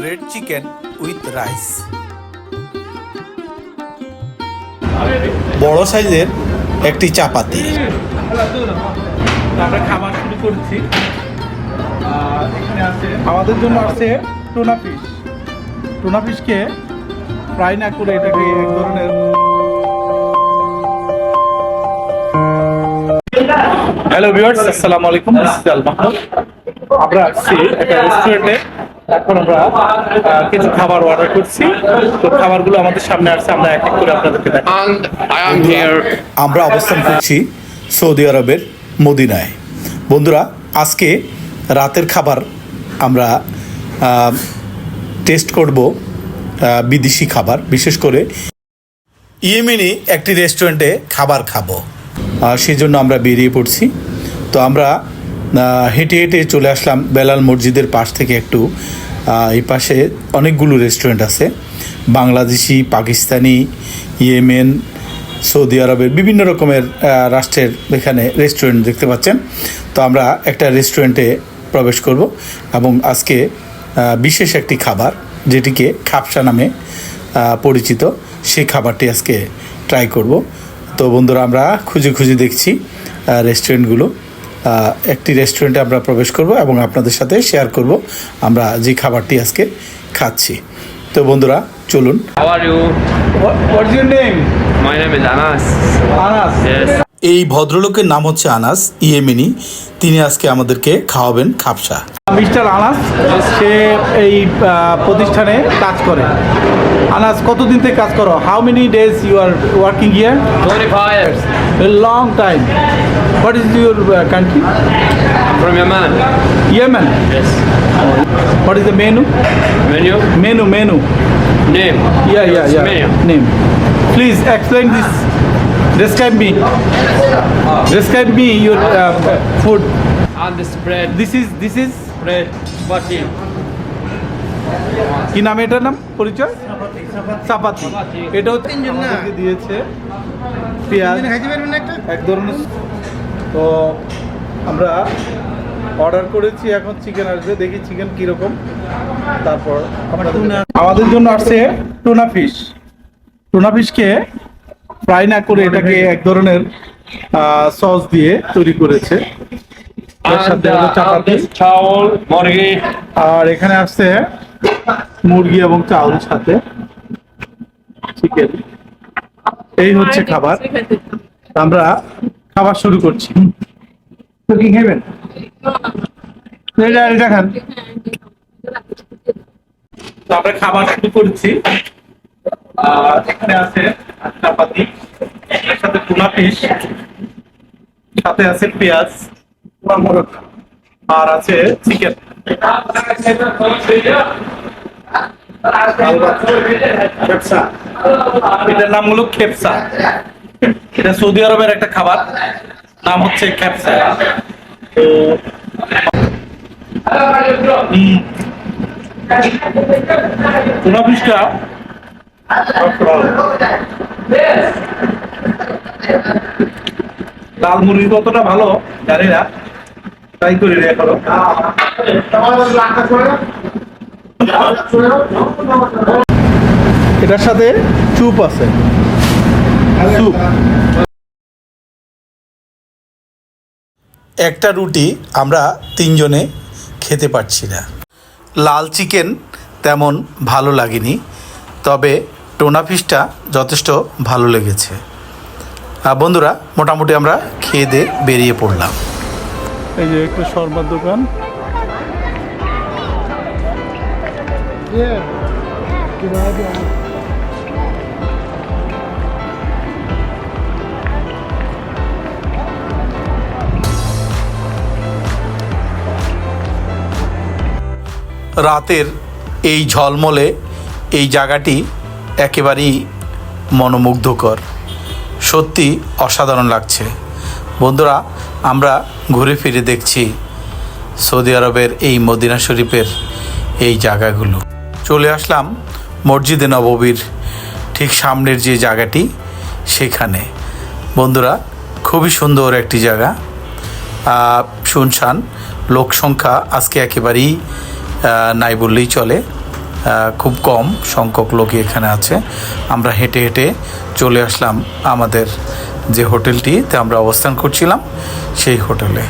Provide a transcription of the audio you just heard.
Red chicken with rice, বড় সাইজের একটি চাপাতি। আমরা খাবার শুরু করছি। এখানে আছে আমাদের জন্য আছে টুনা ফিশ। টুনা ফিশকে ফ্রাই না করে এটাকে এক ধরনের হ্যালো ভিউয়ার্স, আসসালামু আলাইকুম। আমরা আসছি একটা রেস্টুরেন্টে। এখন আমরা কিছু খাবার অর্ডার করছি। তো খাবারগুলো আমাদের সামনে আসছে, আমরা এক এক করে আপনাদেরকে দেখাবো। আমরা অবস্থান করছি সৌদি আরবের মদিনায়। বন্ধুরা, আজকে রাতের খাবার আমরা টেস্ট করব বিদেশি খাবার, বিশেষ করে ইয়েমেনি একটি রেস্টুরেন্টে খাবার খাবো। সেই জন্য আমরা বেরিয়ে পড়ছি। তো আমরা হেঁটে হেঁটে চলে আসলাম বেলাল মসজিদের পাশ থেকে একটু এই পাশে অনেকগুলো রেস্টুরেন্ট আছে, বাংলাদেশি, পাকিস্তানি, ইয়েমেন, সৌদি আরবের বিভিন্ন রকমের রাষ্ট্রের এখানে রেস্টুরেন্ট দেখতে পাচ্ছেন। তো আমরা একটা রেস্টুরেন্টে প্রবেশ করব এবং আজকে বিশেষ একটি খাবার, যেটিকে খাপসা নামে পরিচিত, সেই খাবারটি আজকে ট্রাই করব। তো বন্ধুরা, আমরা খুঁজে খুঁজে দেখছি রেস্টুরেন্টগুলো। একটি রেস্টুরেন্টে আমরা প্রবেশ করব এবং আপনাদের সাথে শেয়ার করব আমরা যে খাবারটি আজকে খাচ্ছি। তো বন্ধুরা, চলুন। How are you? What's your name? My name is Anas. Anas. Yes. এই ভদ্রলোকের নাম হচ্ছে আনাস, ইয়েমেনি। তিনি আজকে আমাদেরকে খাওয়াবেন খাপসা। মিস্টার আনাস, সে এই প্রতিষ্ঠানে কাজ করে। আনাস, কতদিন থেকে কাজ করো? How many days you are working here? 25 years. A long time. What is your country? I'm from Yemen. Yemen. Yes. What is the menu? Menu? Menu. Name? Yeah. Menu. Name. Please explain this. Describe me your food. And this bread. This is Bread. Bati. কি নাম, এটার নাম পরিচয়? চাপাতি। চাপাতি। এটা হচ্ছে আমাদেরকে দিয়েছে পেঁয়াজ এক ধরনের। তো আমরা অর্ডার করেছি, এখন চিকেন আসবে, দেখি চিকেন কিরকম। তারপর আমাদের জন্য আসছে টুনা ফিশ। টুনা ফিশকে ফ্রাই না করে এটাকে এক ধরনের সস দিয়ে তৈরি করেছে। এর সাথে হলো চাপাতি, this চাউল, মুরগি। আর এখানে আসছে মুরগি এবং চাউল, সাথে চিকেন। এই হচ্ছে খাবার। আমরা খাবার শুরু করছি। তো কি খাবেন? এটা খান। তো আমরা খাবার শুরু করছি। এখানে আছে চাপাতি, এর সাথে টুনা ফিশ, সাথে আছে পেঁয়াজ আর আছে চিকেন। এটার নাম হলো খেপসা। এটা সৌদি আরবের একটা খাবার, নাম হচ্ছে খেপসা। টুনা ফিশটা লাল মুরগি কতটা ভালো জানি না, ট্রাই করি রে এখনো। এটার সাথে স্যুপ আছে, স্যুপ। একটা রুটি আমরা তিনজনে খেতে পারছি না। লাল চিকেন তেমন ভালো লাগেনি, তবে টোনা ফিশটা যথেষ্ট ভালো লেগেছে। বন্ধুরা, মোটামুটি আমরা খেয়ে দিয়ে বেরিয়ে পড়লাম। এই যে একটা শর্মার দোকান। রাতের এই ঝলমলে এই জায়গাটি একেবারেই মনোমুগ্ধকর, সত্যি অসাধারণ লাগছে। বন্ধুরা, আমরা ঘুরে ফিরে দেখছি সৌদি আরবের এই মদিনা শরীফের এই জায়গাগুলো। চলে আসলাম মসজিদে নববীর ঠিক সামনের যে জায়গাটি, সেখানে। বন্ধুরা, খুবই সুন্দর একটি জায়গা, শুনশান, লোক সংখ্যা আজকে একেবারেই নাই বললেই চলে। খুব কম সংখ্যক লোকই এখানে আছে। আমরা হেঁটে হেঁটে চলে আসলাম আমাদের যে হোটেলটিতে আমরা অবস্থান করছিলাম সেই হোটেলে।